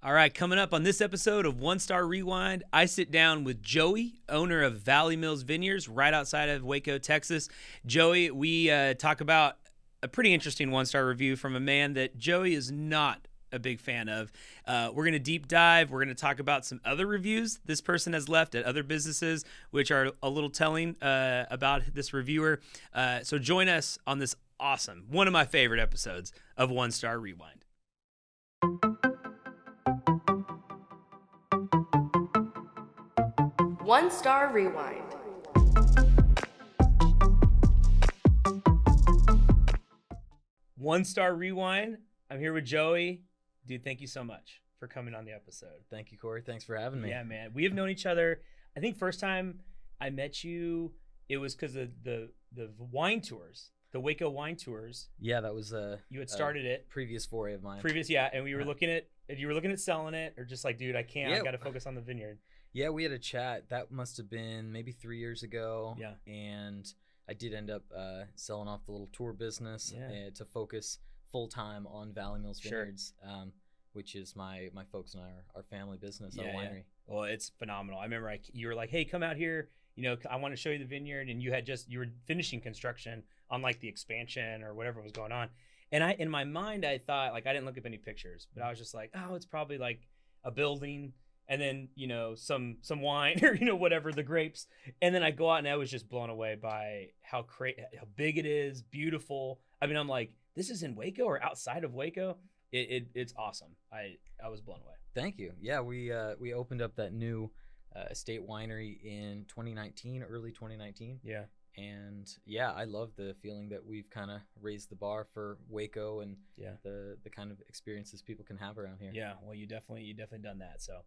All right, coming up on this episode of One Star Rewind, I sit down with Joey, owner of Valley Mills Vineyards, right outside of Waco, Texas. Joey, we talk about a pretty interesting one-star review from a man that Joey is not a big fan of. We're going to deep dive. We're going to talk about some other reviews this person has left at other businesses, which are a little telling about this reviewer. So join us on this awesome, one of my favorite episodes of One Star Rewind. One Star Rewind. One Star Rewind. I'm here with Joey. Dude, thank you so much for coming on the episode. Thank you, Cory. Thanks for having me. Yeah, man. We have known each other. I think first time I met you, it was because of the wine tours, the Waco wine tours. Yeah, that was You had started it. previous foray of mine. Yeah, and we were looking at selling it, or just like, dude, I can't. I got to focus on the vineyard. Yeah, we had a chat. That must have been maybe 3 years ago. Yeah. And I did end up selling off the little tour business to focus full time on Valley Mills Vineyards, which is my folks and I, our family business, our winery. Yeah. Well, it's phenomenal. I remember you were like, hey, come out here. You know, I want to show you the vineyard. And you were finishing construction on like the expansion or whatever was going on. And in my mind, I thought, like, I didn't look up any pictures, but I was just like, oh, it's probably like a building. And then, you know, some wine or, you know, whatever, the grapes. And then I go out and I was just blown away by how big it is, beautiful. I mean, I'm like, this is in Waco or outside of Waco. It's awesome. I was blown away. Thank you. Yeah, we opened up that new estate winery in 2019, early 2019. Yeah. And yeah, I love the feeling that we've kind of raised the bar for Waco and the kind of experiences people can have around here. Yeah, well, you definitely done that. So,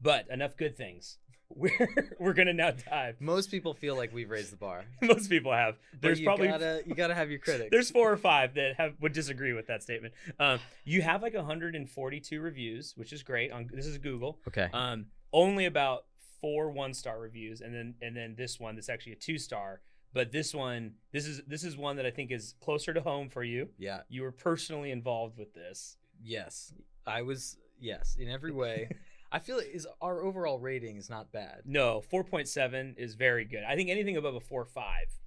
but enough good things. We're gonna now dive. Most people feel like we've raised the bar. Most people have. There's you probably gotta have your critics. There's 4 or 5 that would disagree with that statement. You have like 142 reviews, which is great. This is Google. Okay. Only about 4 1-star reviews, and then this one that's actually a 2-star. But this is one that I think is closer to home for you. Yeah. You were personally involved with this. Yes, I was. Yes, in every way. I feel our overall rating is not bad. No, 4.7 is very good. I think anything above a 4.5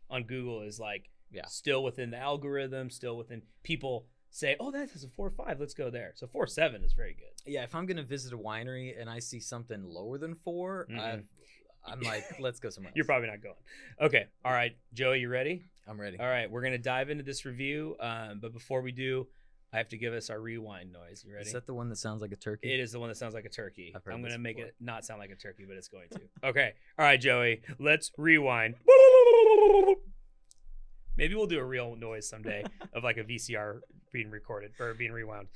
on Google is like still within the algorithm, still within people say, oh, that has a 4.5, let's go there. So 4.7 is very good. Yeah, if I'm gonna visit a winery and I see something lower than 4, I'm like, let's go somewhere else. You're probably not going. Okay, all right, Joey, you ready? I'm ready. All right, we're gonna dive into this review, but before we do, I have to give us our rewind noise. You ready? Is that the one that sounds like a turkey? It is the one that sounds like a turkey. I'm going to make it not sound like a turkey, but it's going to. Okay. All right, Joey. Let's rewind. Maybe we'll do a real noise someday of like a VCR being recorded or being rewound.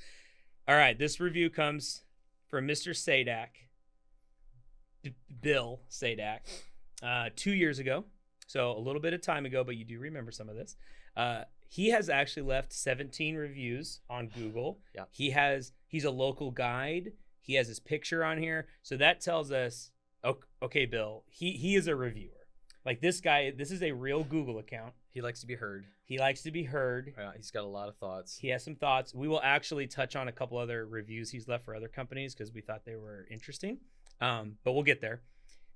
All right. This review comes from Mr. Sadak, Bill Sadak, 2 years ago. So a little bit of time ago, but you do remember some of this. He has actually left 17 reviews on Google. Yeah. He's a local guide. He has his picture on here. So that tells us, okay, Bill, he is a reviewer. Like this guy, this is a real Google account. He likes to be heard. He likes to be heard. He's got a lot of thoughts. He has some thoughts. We will actually touch on a couple other reviews he's left for other companies because we thought they were interesting. But we'll get there.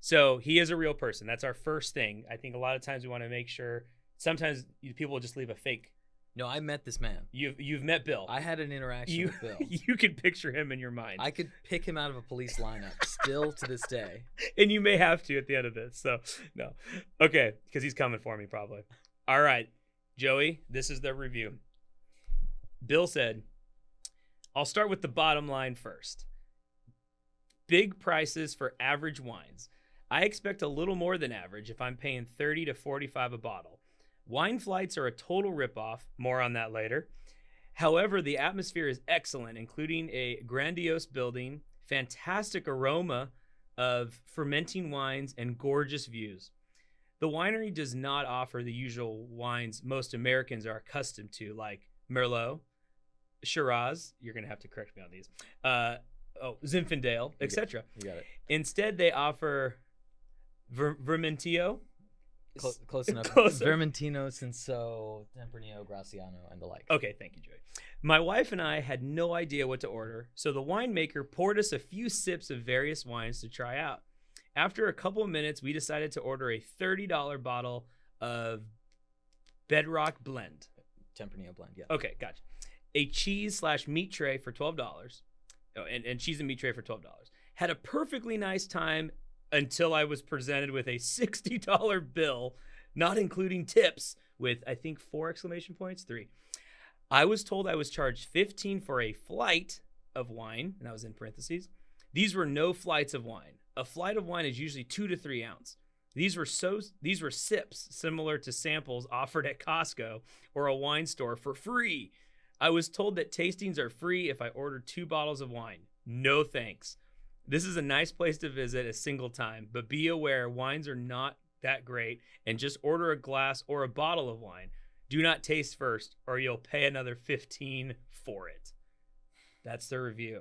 So he is a real person. That's our first thing. I think a lot of times we want to make sure. Sometimes people will just leave a fake. No, I met this man. You've met Bill. I had an interaction with Bill. You could picture him in your mind. I could pick him out of a police lineup still to this day. And you may have to at the end of this. So, no. Okay, because he's coming for me probably. All right, Joey, this is the review. Bill said, I'll start with the bottom line first. Big prices for average wines. I expect a little more than average if I'm paying $30 to $45 a bottle. Wine flights are a total ripoff. More on that later. However, the atmosphere is excellent, including a grandiose building, fantastic aroma of fermenting wines, and gorgeous views. The winery does not offer the usual wines most Americans are accustomed to, like Merlot, Shiraz. You're going to have to correct me on these. Zinfandel, etc. You got it. Instead, they offer Vermentino, Close enough. Close. Vermentino, Cinsault, Tempranillo, Graciano, and the like. Okay, thank you, Joey. My wife and I had no idea what to order, so the winemaker poured us a few sips of various wines to try out. After a couple of minutes, we decided to order a $30 bottle of Bedrock Blend. Tempranillo blend, yeah. Okay, gotcha. A cheese/meat tray for $12. Oh, and cheese and meat tray for $12. Had a perfectly nice time until I was presented with a $60 bill, not including tips, with, I think, 4 exclamation points, 3. I was told I was charged $15 for a flight of wine, and that was in parentheses. These were no flights of wine. A flight of wine is usually 2 to 3 ounce. These were sips similar to samples offered at Costco or a wine store for free. I was told that tastings are free if I order 2 bottles of wine. No thanks. This is a nice place to visit a single time, but be aware wines are not that great, and just order a glass or a bottle of wine. Do not taste first, or you'll pay another $15 for it. That's the review.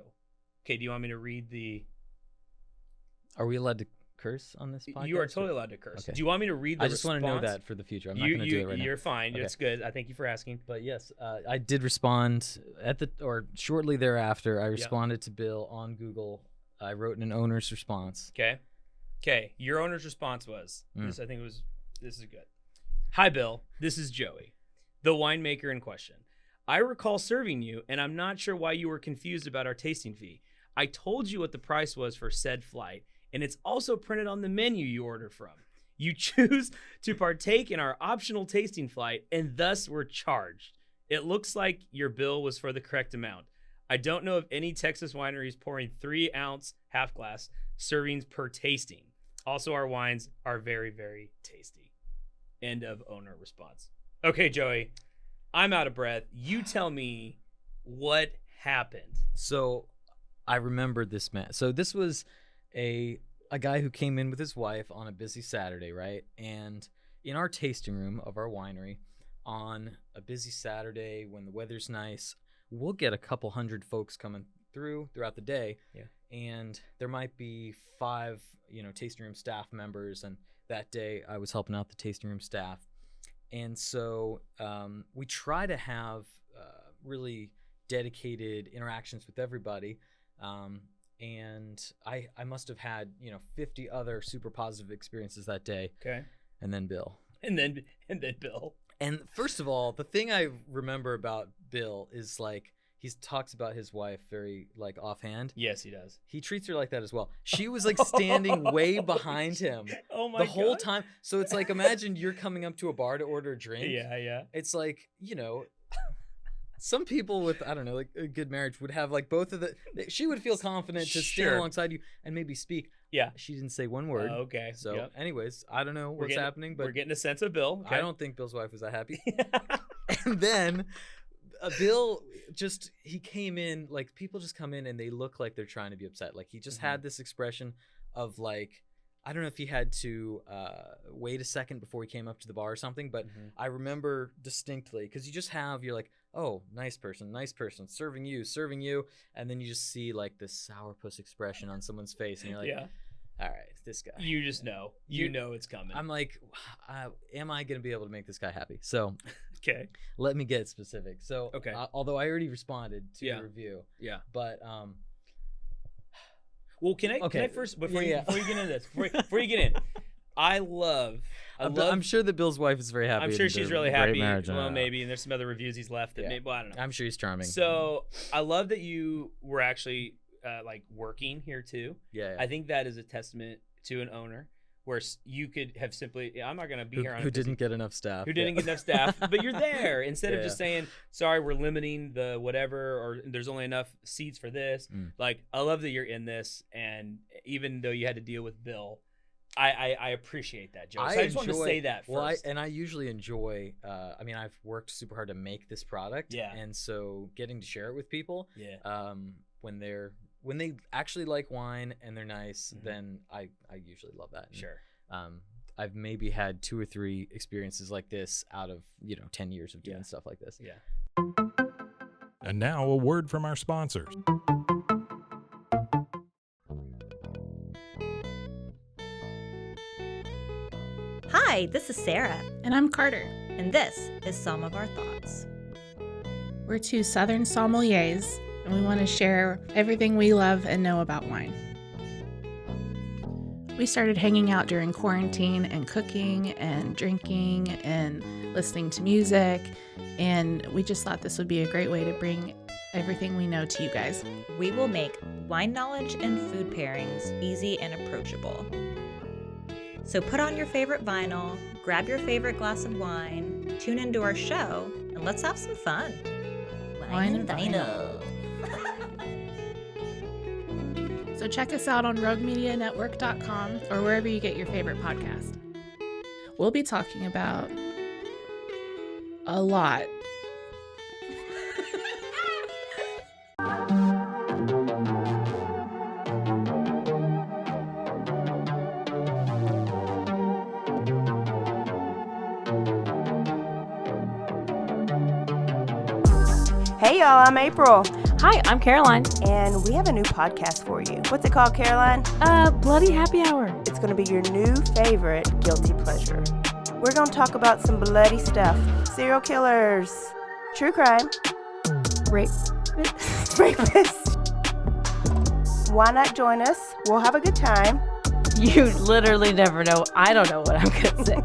Okay, do you want me to read the... Are we allowed to curse on this podcast? You are totally allowed to curse. Okay. Do you want me to read the response? I just want to know that for the future. I'm not going to do it right now. You're fine. Okay. It's good. I thank you for asking. But yes, I did respond shortly thereafter. I responded to Bill on Google. I wrote an owner's response. Okay. Your owner's response was this. I think this is good. Hi, Bill. This is Joey, the winemaker in question. I recall serving you, and I'm not sure why you were confused about our tasting fee. I told you what the price was for said flight, and it's also printed on the menu you order from. You choose to partake in our optional tasting flight, and thus were charged. It looks like your bill was for the correct amount. I don't know of any Texas wineries pouring 3-ounce half glass servings per tasting. Also, our wines are very, very tasty. End of owner response. Okay, Joey, I'm out of breath. You tell me what happened. So I remembered this man. So this was a guy who came in with his wife on a busy Saturday, right? And in our tasting room of our winery on a busy Saturday when the weather's nice, we'll get a couple hundred folks coming throughout the day. Yeah. And there might be 5, tasting room staff members. And that day I was helping out the tasting room staff. And so we try to have really dedicated interactions with everybody. And I must have had, 50 other super positive experiences that day. Okay. And then Bill. And then Bill. And first of all, the thing I remember about Bill is he talks about his wife very offhand. Yes, he does. He treats her like that as well. She was standing way behind him the whole time. So it's imagine you're coming up to a bar to order a drink. Yeah. It's some people with, I don't know, a good marriage would have both of she would feel confident to stand alongside you and maybe speak. Yeah. She didn't say one word. Okay. So anyways, I don't know what's happening, but we're getting a sense of Bill. Okay. I don't think Bill's wife was that happy. And then Bill he came in, people just come in and they look like they're trying to be upset. He just had this expression of I don't know if he had to wait a second before he came up to the bar or something, but I remember distinctly because you just have, you're oh, nice person, serving you. And then you just see this sourpuss expression on someone's face. And you're yeah. All right, this guy. You just know. You know it's coming. I'm am I going to be able to make this guy happy? So, okay. Let me get specific. So, okay. Although I already responded to your review. Yeah. But, well, can I first, before you get into this, before you get in, I'm sure that Bill's wife is very happy. I'm sure she's really happy. Marriage, well, maybe, and there's some other reviews he's left that maybe, well, I don't know. I'm sure he's charming. So I love that you were actually working here too. Yeah. I think that is a testament to an owner where you could have simply, I'm not going to be here on who didn't get enough staff. Who didn't get enough staff, but you're there instead of just saying, sorry, we're limiting the whatever, or there's only enough seats for this. I love that you're in this, and even though you had to deal with Bill, I appreciate that, Joe. So I just wanted to say that first. Well, I usually enjoy, I've worked super hard to make this product. Yeah. And so getting to share it with people, when they actually like wine and they're nice, then I usually love that. And, sure. I've maybe had 2 or 3 experiences like this out of, 10 years of doing stuff like this. Yeah. And now a word from our sponsors. Hi, Hi, this is Sarah, And I'm Carter. and this is Some of Our Thoughts. We're two Southern sommeliers, and we want to share everything we love and know about wine. We started hanging out during quarantine and cooking and drinking and listening to music, and we just thought this would be a great way to bring everything we know to you guys. We will make wine knowledge and food pairings easy and approachable. So put on your favorite vinyl, grab your favorite glass of wine, tune into our show, and let's have some fun. Wine and vinyl. So check us out on roguemedianetwork.com or wherever you get your favorite podcast. We'll be talking about a lot. Hey y'all, I'm April, Hi, I'm Caroline. and we have a new podcast for you. What's it called, Caroline? Bloody Happy Hour. It's going to be your new favorite guilty pleasure. We're going to talk about some bloody stuff. Serial killers, true crime, Rape. rapists. Why not join us? We'll have a good time. You literally never know. I don't know what I'm going to say.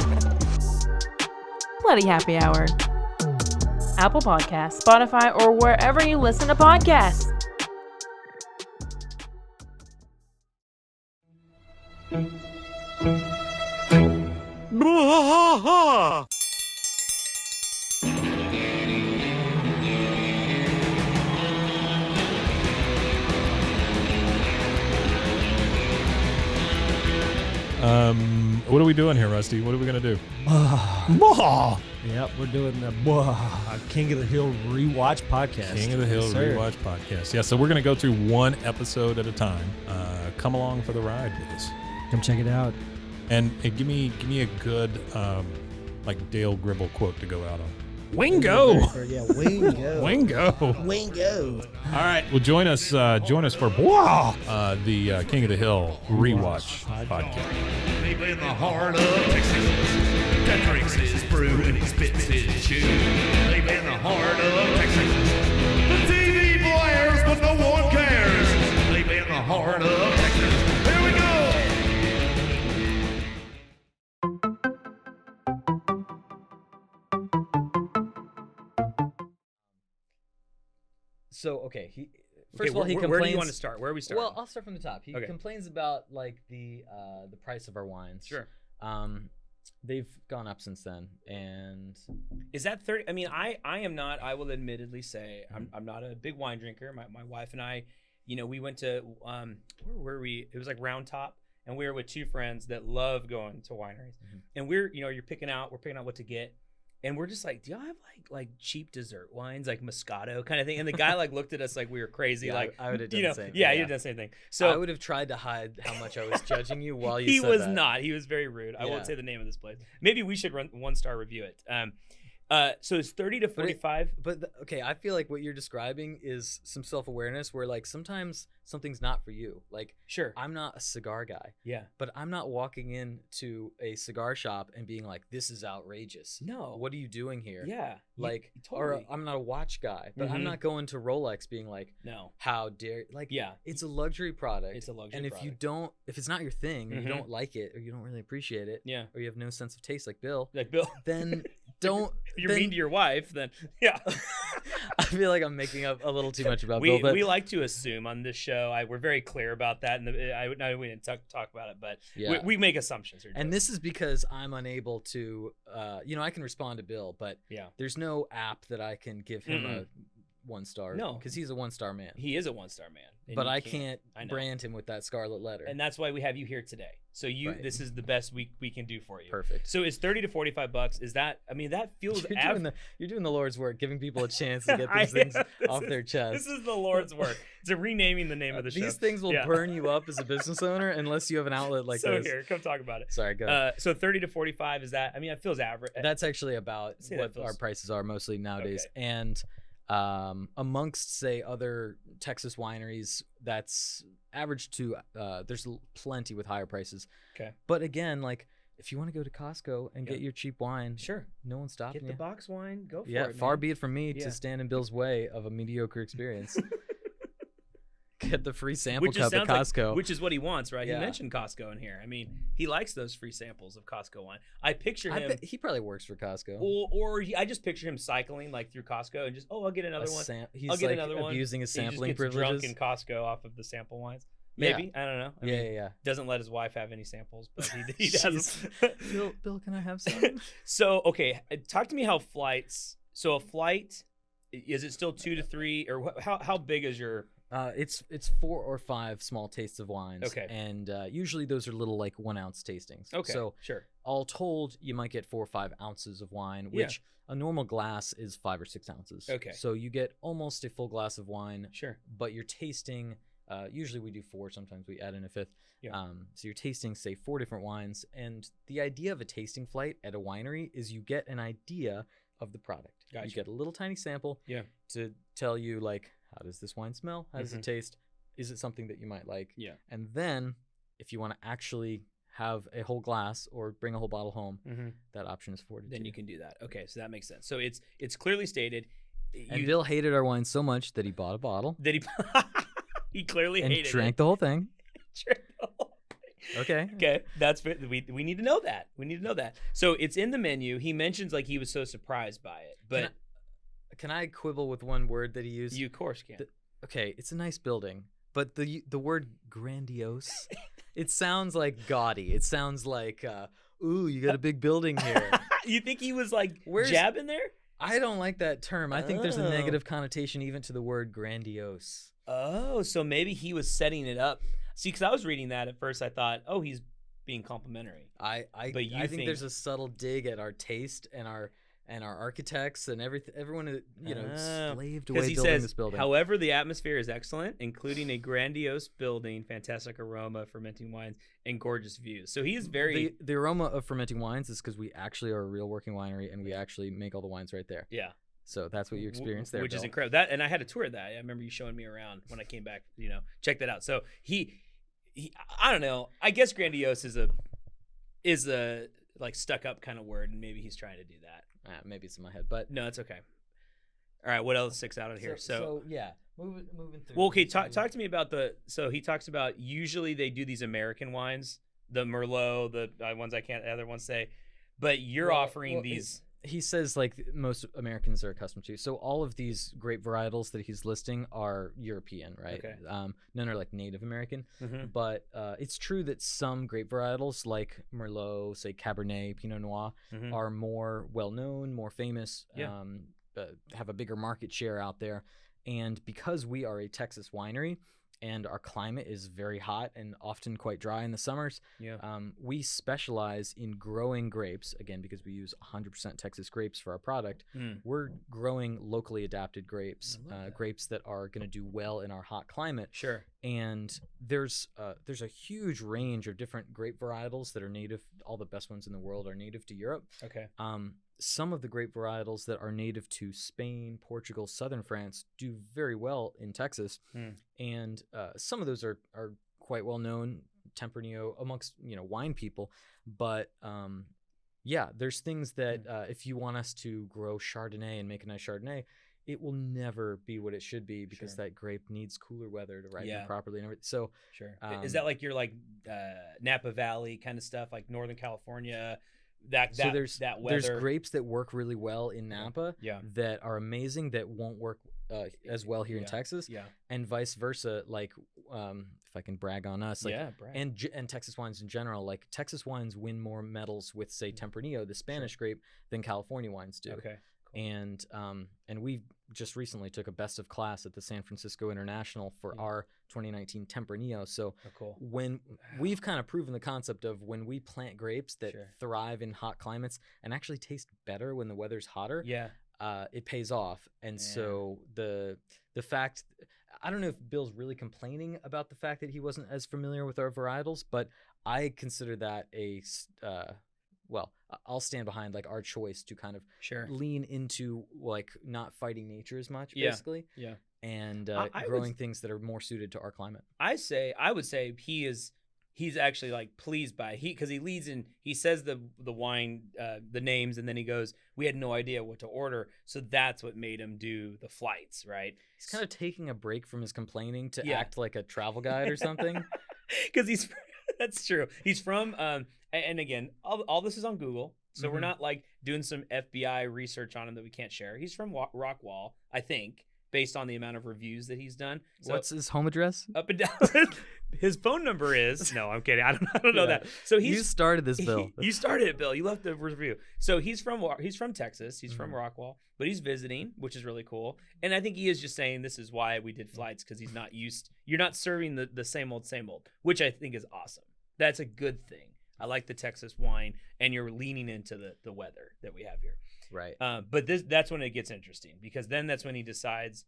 Bloody Happy Hour. Apple Podcasts, Spotify, or wherever you listen to podcasts. What are we doing here, Rusty? What are we going to do? Yep, we're doing the King of the Hill rewatch podcast. King of the Hill Yes, sir. Rewatch Podcast. Yeah, so we're going to go through one episode at a time. Come along for the ride with us. Come check it out. And give me a good like Dale Gribble quote to go out on. Wingo! Yeah, Wingo. Wingo! Wingo. All right, well, join us for the King of the Hill Rewatch Podcast. Deep in the heart of Texas, that drinks his brew and he spits his chew. Deep in the heart of Texas, the TV blares but no one cares. Deep in the heart of Texas, here we go. So okay, he Okay, first of all he where complains. do you want to start? Where are we starting? Well, I'll start from the top. He Okay. complains about like the price of our wines. Sure. They've gone up since then, and Is that 30? I mean, I am not. I will admittedly say I'm not a big wine drinker. My wife and I, we went to where were we? It was like Round Top, and we were with two friends that love going to wineries. And we're we're picking out what to get, and we're just like, do y'all have like cheap dessert wines, like Moscato kind of thing? And the guy like looked at us like we were crazy. Yeah, like I would have done the same. Yeah, you did the same thing. So I would have tried to hide how much I was judging you while you he said was that. not. He was very rude. I Yeah. won't say the name of this place. Maybe we should run 1-star review it. So it's 30 to 45. Okay, I feel like what you're describing is some self-awareness where like sometimes something's not for you. Like Sure. I'm not a cigar guy, Yeah. but I'm not walking into a cigar shop and being like, this is outrageous. No. What are you doing here? Yeah. Like, totally. or I'm not a watch guy, but I'm Mhm. not going to Rolex being like, No. how dare, like, Yeah. it's a luxury product. It's a luxury and if product. you don't, if it's not your thing, or Mhm. you don't like it, or you don't really appreciate it, Yeah. or you have no sense of taste like Bill, Like Bill, then don't. if you're then- mean to your wife, then yeah. I feel like I'm making up a little too much about we Bill, but we like to assume on this show. We're very clear about that, and we didn't talk about it, but yeah. we make assumptions. Here, And Joe. this is because I'm unable to, I can respond to Bill, but Yeah. there's no app that I can give him a 1-star. No. because he's a 1-star man. He is a 1-star man, and But you I can't I know. brand him with that scarlet letter. and that's why we have you here today. So Right. this is the best we can do for you. Perfect. So it's 30 to 45 bucks. Is that? I mean, that feels. You're doing the Lord's work, giving people a chance to get I these things am. This off is- their chest. This is the Lord's work. It's a renaming the name of the show. These things will Yeah. burn you up as a business owner unless you have an outlet like so this. here, come talk about it. Sorry, go ahead. So 30 to 45 is that? I mean, it feels average. That's actually about Say that what feels- our prices are mostly nowadays. Okay. And amongst, say, other Texas wineries, that's average to, there's plenty with higher prices. Okay. But again, like, if you want to go to Costco and Yeah. get your cheap wine, Sure. no one's stopping Get the you. box wine. Go for Yeah, it. far man. be it from me Yeah. to stand in Bill's way of a mediocre experience. Get the free sample Which cup at sounds like- Costco. which is what he wants, right? Yeah. He mentioned Costco in here. I mean, he likes those free samples of Costco wine. I picture I him, bet he probably works for Costco. I just picture him cycling like through Costco and just, I'll get another one. He's I'll get like another one. abusing his He just sampling gets privileges. drunk in Costco off of the sample wines. Yeah. Maybe I don't know. I Yeah, mean, yeah. Doesn't let his wife have any samples, but he does. Bill, can I have some? So okay, talk to me how flights. So a flight, is it still 2 to 3, or how big is your? It's 4 or 5 small tastes of wines. Okay. And usually those are little like 1 ounce tastings. Okay, So sure. all told, you might get 4 or 5 ounces of wine, Yeah. which a normal glass is 5 or 6 ounces. Okay. So you get almost a full glass of wine, Sure. but you're tasting. Usually we do 4. Sometimes we add in a 5th. Yeah. So you're tasting, say, 4 different wines. And the idea of a tasting flight at a winery is you get an idea of the product. Gotcha. You get a little tiny sample Yeah. to tell you, like, how does this wine smell? How does Mhm. it taste? Is it something that you might like? Yeah. And then if you want to actually have a whole glass or bring a whole bottle home, Mm-hmm. that option is afforded Then to you can do that. Okay, so that makes sense. So it's clearly stated. And Bill hated our wine so much that he bought a bottle that he clearly and hated drank it. the whole thing. Drank the whole thing. Okay. Okay, that's we need to know that. We need to know that. So it's in the menu. He mentions like he was so surprised by it, but Can I quibble with one word that he used? you of course can. Okay, it's a nice building, but the word grandiose, it sounds like gaudy. It sounds like, ooh, you got a big building here. You think he was like Where's- jabbing there? I don't like that term. I think there's a Oh. negative connotation even to the word grandiose. Oh, so maybe he was setting it up. See, because I was reading that at first, I thought, oh, he's being complimentary. But you I think there's think- a subtle dig at our taste and our architects and everyone who, slaved away Because he building says, this building. however, the atmosphere is excellent, including a grandiose building, fantastic aroma, fermenting wines, and gorgeous views. So he is very the aroma of fermenting wines is because we actually are a real working winery and we actually make all the wines right there. yeah. So that's what you experience there, which is Bill. incredible. That, and I had a tour of that. I remember you showing me around when I came back. Check that out. So he I don't know. I guess grandiose is a like stuck up kind of word, and maybe he's trying to do that. Maybe it's in my head, but No, it's okay. All right, what else sticks out of here? So yeah, moving through. well, okay, talk to me about so he talks about usually they do these American wines, the Merlot, the ones I can't, other ones say, but you're offering these. He says like most Americans are accustomed to. So all of these grape varietals that he's listing are European, right? Okay. None are like Native American, Mhm. but it's true that some grape varietals like Merlot, say Cabernet, Pinot Noir, Mhm. are more well known, more famous, Yeah. have a bigger market share out there. And because we are a Texas winery and our climate is very hot and often quite dry in the summers, Yeah. we specialize in growing grapes, again, because we use 100% Texas grapes for our product. Mm. We're growing locally adapted grapes, I love that. grapes that are going to do well in our hot climate. Sure. And there's a huge range of different grape varietals that are native. All the best ones in the world are native to Europe. Okay. Some of the grape varietals that are native to Spain, Portugal, southern France do very well in Texas, and some of those are quite well known, Tempranillo, amongst wine people. But there's things that if you want us to grow Chardonnay and make a nice Chardonnay, it will never be what it should be because that grape needs cooler weather to ripen properly and everything. So Sure. Is that like your Napa Valley kind of stuff, like Northern California? That there's that weather. there's grapes that work really well in Napa Yeah. that are amazing that won't work as well here in Texas, Yeah. and vice versa. Like if I can brag on us, like, brag. and Texas wines in general, like Texas wines win more medals with say Tempranillo, the Spanish grape, than California wines do. Okay. And we just recently took a best of class at the San Francisco International for our 2019 Tempranillo. So cool. when we've kind of proven the concept of when we plant grapes that Sure. thrive in hot climates and actually taste better when the weather's hotter, Yeah. it pays off. And so the fact, I don't know if Bill's really complaining about the fact that he wasn't as familiar with our varietals, but I consider that I'll stand behind like our choice to kind of Sure. lean into like not fighting nature as much, Yeah. basically, Yeah. and I would- growing things that are more suited to our climate. I would say he is he's actually like pleased by because he leads in, he says the wine, the names, and then he goes, we had no idea what to order. So that's what made him do the flights, right? He's kind of taking a break from his complaining to Yeah. act like a travel guide or something. Because that's true. He's from, and again, all this is on Google. So we're Mhm. not like doing some FBI research on him that we can't share. He's from Rockwall, I think, based on the amount of reviews that he's done. So What's his home address? up and down. His phone number is no, I'm kidding. I don't know Yeah. that. So You started this, Bill. You started it, Bill. You left the review. So he's from Texas. He's from Mhm. Rockwall, but he's visiting, which is really cool. And I think he is just saying this is why we did flights, because he's not used. You're not serving the same old, which I think is awesome. That's a good thing. I like the Texas wine, and you're leaning into the weather that we have here. Right. But that's when it gets interesting, because then that's when he decides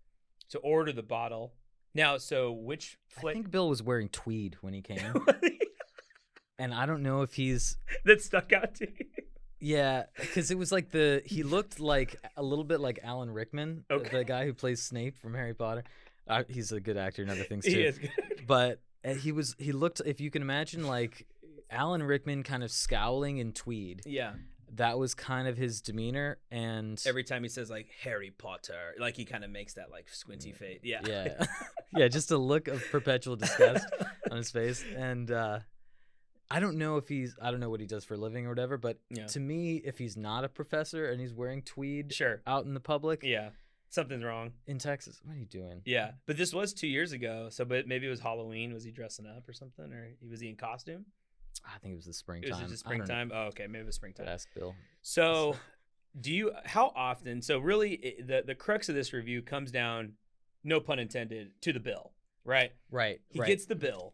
to order the bottle. Now, so which I think Bill was wearing tweed when he came. And I don't know if he's that stuck out to you? yeah, because it was like he looked like a little bit like Alan Rickman, the guy who plays Snape from Harry Potter. He's a good actor and other things too. He is good. But he looked, if you can imagine, like Alan Rickman kind of scowling in tweed. Yeah. That was kind of his demeanor, and Every time he says like Harry Potter, like he kind of makes that like squinty face. Yeah. yeah, yeah, just a look of perpetual disgust on his face. And I don't know what he does for a living or whatever, but Yeah. to me, if he's not a professor and he's wearing tweed Sure. out in the public Yeah. Something's wrong. in Texas, what are you doing? Yeah. But this was 2 years ago. So, but maybe it was Halloween. Was he dressing up or something? Or was he in costume? I think it was the It springtime. was just I don't know. springtime. Oh, okay. Maybe it was springtime. Ask Bill. So, how often? So, really, the crux of this review comes down, no pun intended, to the bill, right? Right. He right. gets the bill,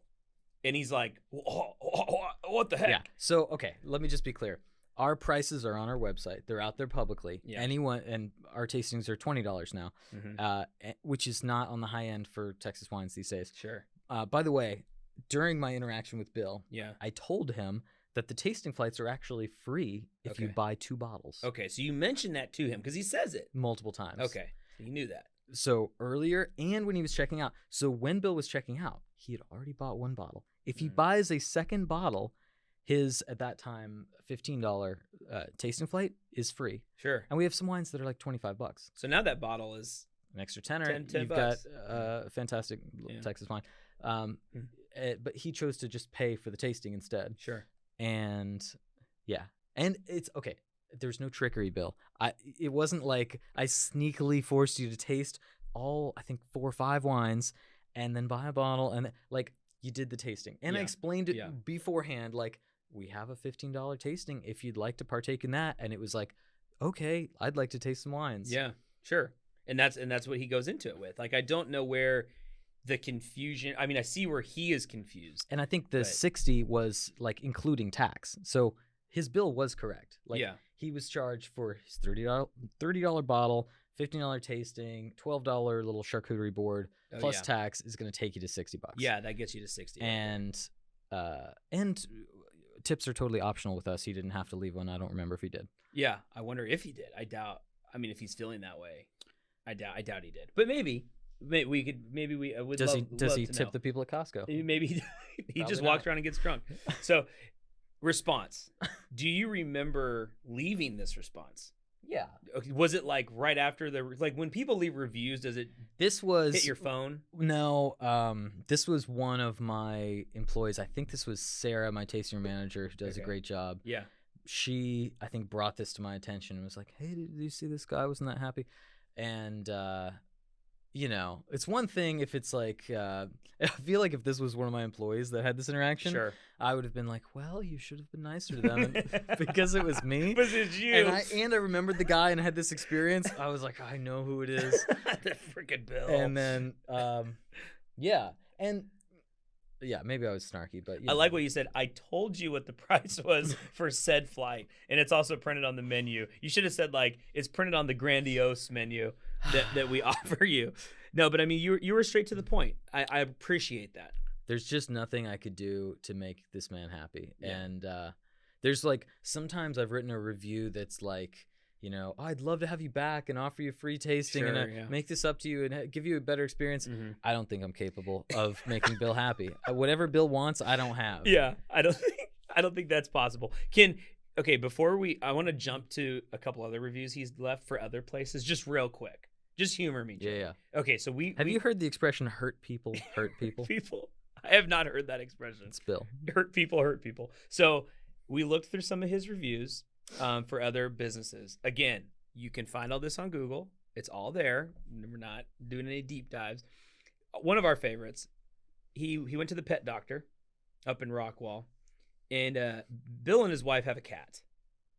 and he's like, "What the heck?" Yeah. So, okay, let me just be clear. Our prices are on our website. They're out there publicly. Yeah. Anyone, and our tastings are $20 now, Mhm. which is not on the high end for Texas wines these days. Sure. By the way, during my interaction with Bill, Yeah. I told him that the tasting flights are actually free if you Okay. buy 2 bottles. Okay. So you mentioned that to him because he says it. Multiple times. Okay. So you knew that. So earlier and when he was checking out. So when Bill was checking out, he had already bought 1 bottle. If he buys a second bottle, his, at that time, $15 tasting flight is free. Sure. And we have some wines that are like $25. So now that bottle is An extra tenner. 10 You've bucks. got fantastic Yeah. Texas wine. But he chose to just pay for the tasting instead. sure. And yeah. And it's okay. There's no trickery, Bill. It wasn't like I sneakily forced you to taste all, I think, 4 or 5 wines and then buy a bottle, and like you did the tasting. And I Yeah. explained it Yeah. beforehand, like, we have a $15 tasting if you'd like to partake in that. And it was like, okay, I'd like to taste some wines. Yeah. Sure. And that's what he goes into it with. Like, I don't know where the confusion. I mean, I see where he is confused. And I think the Right. 60 was like including tax. So his bill was correct. Like, Yeah. he was charged for his $30 bottle, $15 tasting, $12 little charcuterie board, Oh, plus yeah. tax is going to take you to $60. Yeah, that gets you to 60. And tips are totally optional with us. He didn't have to leave one. I don't remember if he did. Yeah, I wonder if he did. I doubt. I mean, if he's feeling that way, I doubt he did. But maybe we could. Maybe we would. Does he love to tip know. the people at Costco? Maybe he Probably just not. walks around and gets drunk. So, response. Do you remember leaving this response? Yeah. Okay, was it like right after when people leave reviews? Does it This was hit your phone? No, this was one of my employees. I think this was Sarah, my tasting manager, who does a Okay. great job. Yeah. She, I think, brought this to my attention and was like, "Hey, did you see this guy? Wasn't that happy?" And it's one thing if it's like, I feel like if this was one of my employees that had this interaction, Sure. I would have been like, "Well, you should have been nicer to them," because it was me. But it's you. And I remembered the guy and had this experience. I was like, I know who it is. The freaking bill. And then, maybe I was snarky, but I like what you said. I told you what the price was for said flight, and it's also printed on the menu. You should have said like it's printed on the grandiose menu that we offer you. No, but I mean you were straight to the point. I appreciate that. there's just nothing I could do to make this man happy. Yeah. And there's like sometimes I've written a review that's like you know, I'd love to have you back and offer you a free tasting Sure, and yeah. make this up to you and give you a better experience. Mhm. I don't think I'm capable of making Bill happy. Whatever Bill wants, I don't have. Yeah, I don't think that's possible. Okay, before I want to jump to a couple other reviews he's left for other places, just real quick. Just humor me, Joey. Yeah. Okay, so Have you heard the expression "hurt people hurt people"? people? I have not heard that expression. It's Bill. Hurt people. So we looked through some of his reviews for other businesses. Again, you can find all this on Google. It's all there. We're not doing any deep dives. One of our favorites, he went to the pet doctor up in Rockwall, and Bill and his wife have a cat.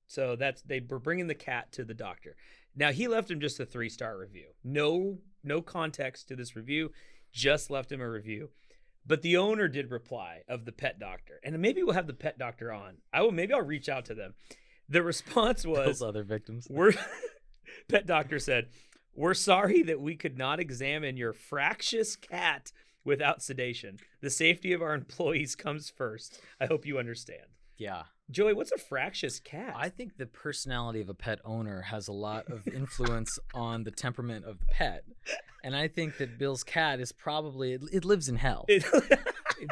So they were bringing the cat to the doctor. Now, he left him just a 3-star review. No context to this review, just left him a review. But the owner did reply of the pet doctor. And maybe we'll have the pet doctor on. Maybe I'll reach out to them. The response was, Those other victims. Pet doctor said, "We're sorry that we could not examine your fractious cat without sedation. The safety of our employees comes first. I hope you understand." Yeah. Joey, what's a fractious cat? I think the personality of a pet owner has a lot of influence on the temperament of the pet. And I think that Bill's cat is probably, it lives in hell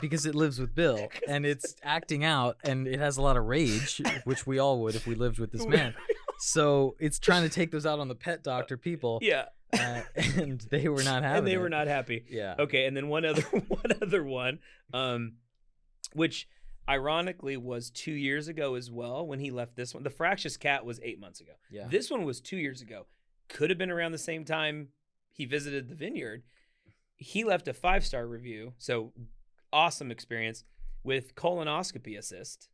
because it lives with Bill and it's acting out and it has a lot of rage, which we all would if we lived with this man. So it's trying to take those out on the pet doctor people. Yeah. And they were not happy. And they were not happy. Yeah. Okay, and then one other one, which ironically was 2 years ago as well when he left this one. The fractious cat was 8 months ago. Yeah. This one was 2 years ago. Could have been around the same time he visited the vineyard. He left a 5-star review, so awesome experience with colonoscopy assist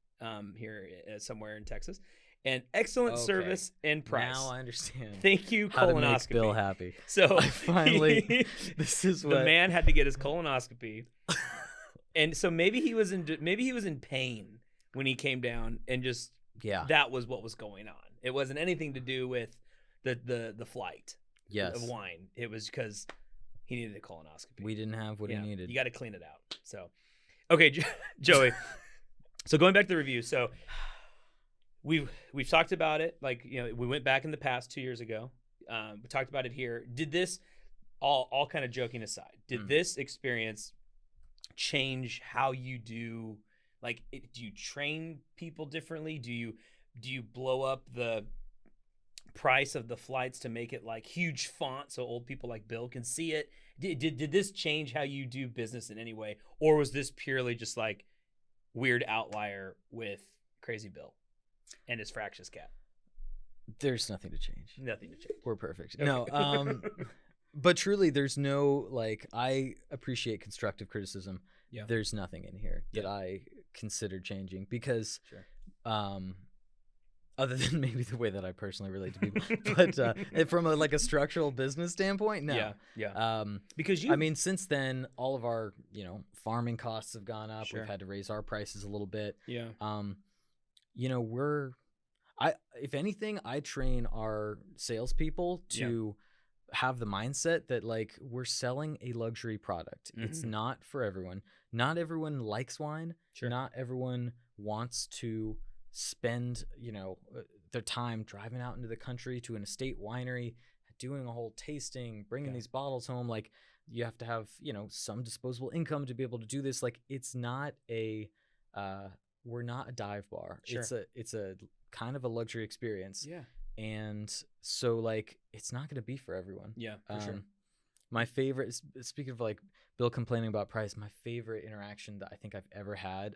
here somewhere in Texas, and excellent service and price. Now I understand. Thank you, how colonoscopy. to make Bill happy. So I finally, this is what the man had to get his colonoscopy, and so maybe he was in pain when he came down, and just that was what was going on. It wasn't anything to do with the flight of wine. It was because he needed a colonoscopy. We didn't have what he needed. You got to clean it out. So, okay, Joey. So going back to the review, so we've talked about it. Like, you know, we went back in the past 2 years ago. We talked about it here. Did this, all kind of joking aside, did this experience change how you do? Like, do you train people differently? Do you blow up the price of the flights to make it like huge font so old people like Bill can see it? Did this change how you do business in any way, or was this purely just like weird outlier with Crazy Bill and his fractious cat? There's nothing to change. Nothing to change. We're perfect. Okay. No, but truly, there's no, like, I appreciate constructive criticism. Yeah. There's nothing in here that I considered changing because, other than maybe the way that I personally relate to people, but from a structural business standpoint, no. Yeah. Because I mean, since then, all of our, farming costs have gone up. Sure. We've had to raise our prices a little bit. Yeah. If anything, I train our salespeople to have the mindset that, like, we're selling a luxury product. Mm-hmm. It's not for everyone. Not everyone likes wine. Sure. Not everyone wants to spend, their time driving out into the country to an estate winery, doing a whole tasting, bringing these bottles home. Like, you have to have, some disposable income to be able to do this. Like, it's not we're not a dive bar. Sure. It's a kind of a luxury experience. Yeah. And so, like, it's not going to be for everyone. Yeah, for sure. My favorite, speaking of, like, Bill complaining about price, my favorite interaction that I think I've ever had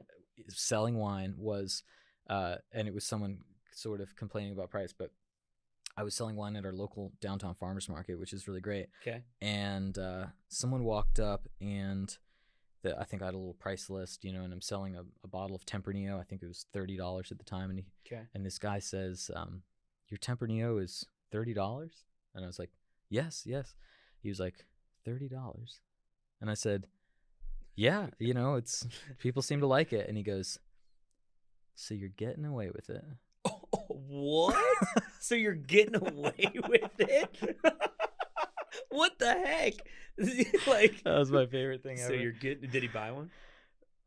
selling wine was, and it was someone sort of complaining about price, but I was selling wine at our local downtown farmers market, which is really great. Okay. And someone walked up, and I think I had a little price list, and I'm selling a bottle of Tempranillo. I think it was $30 at the time. And this guy says, your Tempranillo is $30? And I was like, yes. He was like, $30. And I said, yeah, it's people seem to like it. And he goes, so you're getting away with it. What? So you're getting away with it? What the heck? Like, that was my favorite thing ever. So you're getting? Did he buy one?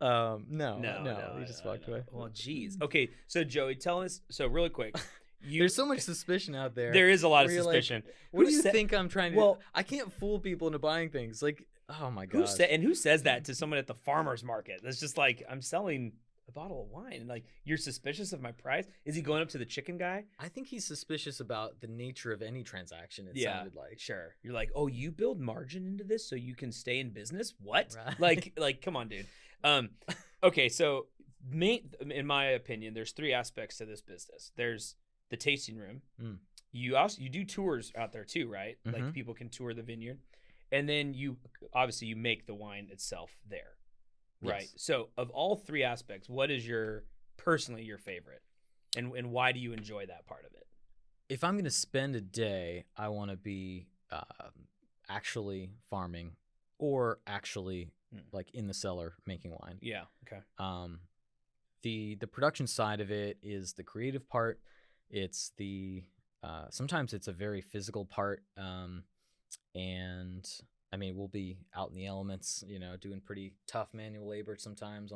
No. He just walked away. Well, geez. Okay, so Joey, tell us. So really quick, There's so much suspicion out there. There is a lot of where you're like, suspicion. what do Who you said- think I'm trying to? Well- I can't fool people into buying things. Like, oh my god. Who says that to someone at the farmer's market? That's just like, I'm selling a bottle of wine, and like, you're suspicious of my price? Is he going up to the chicken guy? I think he's suspicious about the nature of any transaction. It sounded like. Sure. You're like, oh, you build margin into this so you can stay in business? What? Right. Like, come on, dude. Okay, so in my opinion, there's 3 aspects to this business. There's the tasting room. You do tours out there too, right? Like people can tour the vineyard, and then you make the wine itself there, right? Yes. So of all 3 aspects, what is personally your favorite, and why do you enjoy that part of it? If I'm gonna spend a day, I want to be actually farming, or actually like in the cellar making wine. Yeah. Okay. The production side of it is the creative part. It's the sometimes it's a very physical part, and I mean we'll be out in the elements, doing pretty tough manual labor sometimes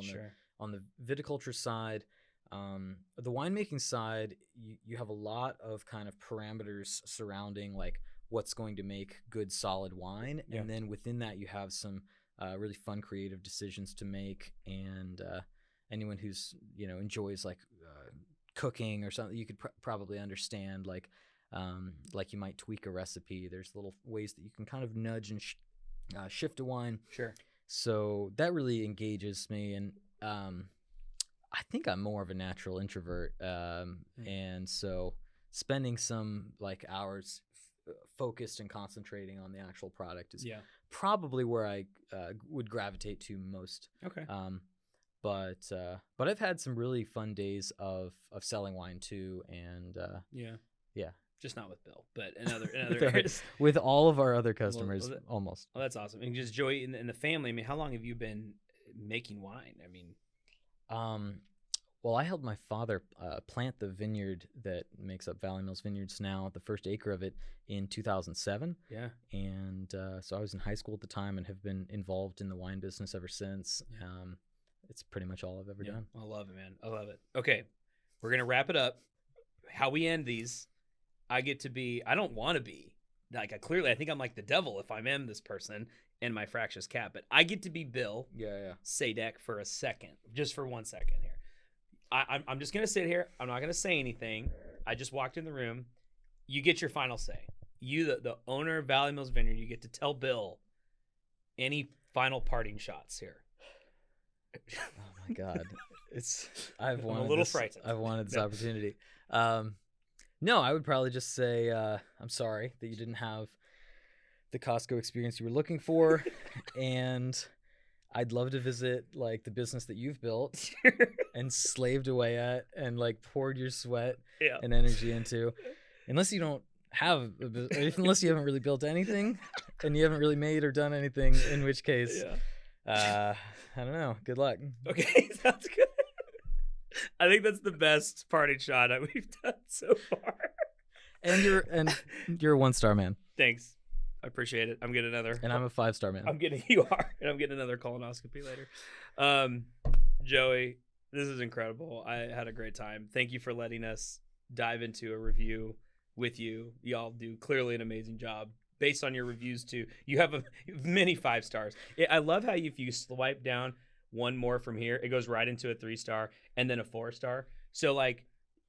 on the viticulture side. The winemaking side, you have a lot of kind of parameters surrounding like what's going to make good solid wine, and then within that you have some really fun creative decisions to make, and anyone who's enjoys like cooking or something, you could probably understand like you might tweak a recipe. There's little ways that you can kind of nudge and shift a wine. Sure. So that really engages me, and I think I'm more of a natural introvert, and so spending some like hours focused and concentrating on the actual product is probably where I would gravitate to most. Okay. But I've had some really fun days of selling wine too, and yeah, just not with Bill, but another with all of our other customers almost. Well, that's awesome. And just Joey in the family. I mean, how long have you been making wine? I mean, well, I helped my father plant the vineyard that makes up Valley Mills Vineyards now, the first acre of it, in 2007. Yeah. And so I was in high school at the time and have been involved in the wine business ever since. Yeah. It's pretty much all I've ever done. I love it, man. I love it. Okay, we're going to wrap it up. How we end these, I don't want to be. Like, I think I'm like the devil if I am this person and my fractious cat, but I get to be Bill Sadek for a second, just for 1 second here. I'm just going to sit here. I'm not going to say anything. I just walked in the room. You get your final say. You, the owner of Valley Mills Vineyard, you get to tell Bill any final parting shots here. Oh my God. I'm a little frightened. I've wanted this opportunity. No, I would probably just say, I'm sorry that you didn't have the Costco experience you were looking for. And I'd love to visit like the business that you've built and slaved away at and like poured your sweat and energy into, unless you haven't really built anything and you haven't really made or done anything, in which case, I don't know. Good luck. Okay, sounds good. I think that's the best parting shot that we've done so far. And you're a 1-star man. Thanks. I appreciate it. I'm getting another. And I'm a 5-star man. You are. And I'm getting another colonoscopy later. Joey, this is incredible. I had a great time. Thank you for letting us dive into a review with you. Y'all do clearly an amazing job. Based on your reviews too, you have many 5 stars. I love how if you swipe down one more from here, it goes right into a 3-star and then a 4-star. So like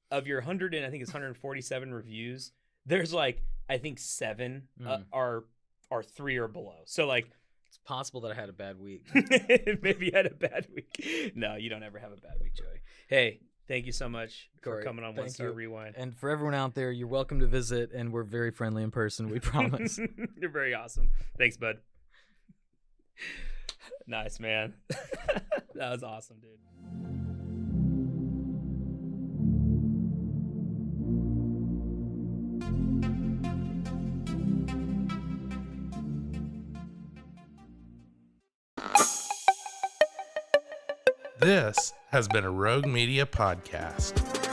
of your 147 reviews, there's like I think 7 are 3 or below. So like it's possible that I had a bad week. Maybe you had a bad week. No, you don't ever have a bad week, Joey. Hey, thank you so much Cory, for coming on One Star Rewind. And for everyone out there, you're welcome to visit, and we're very friendly in person, we promise. You're very awesome. Thanks, bud. Nice, man. That was awesome, dude. This has been a Rogue Media podcast.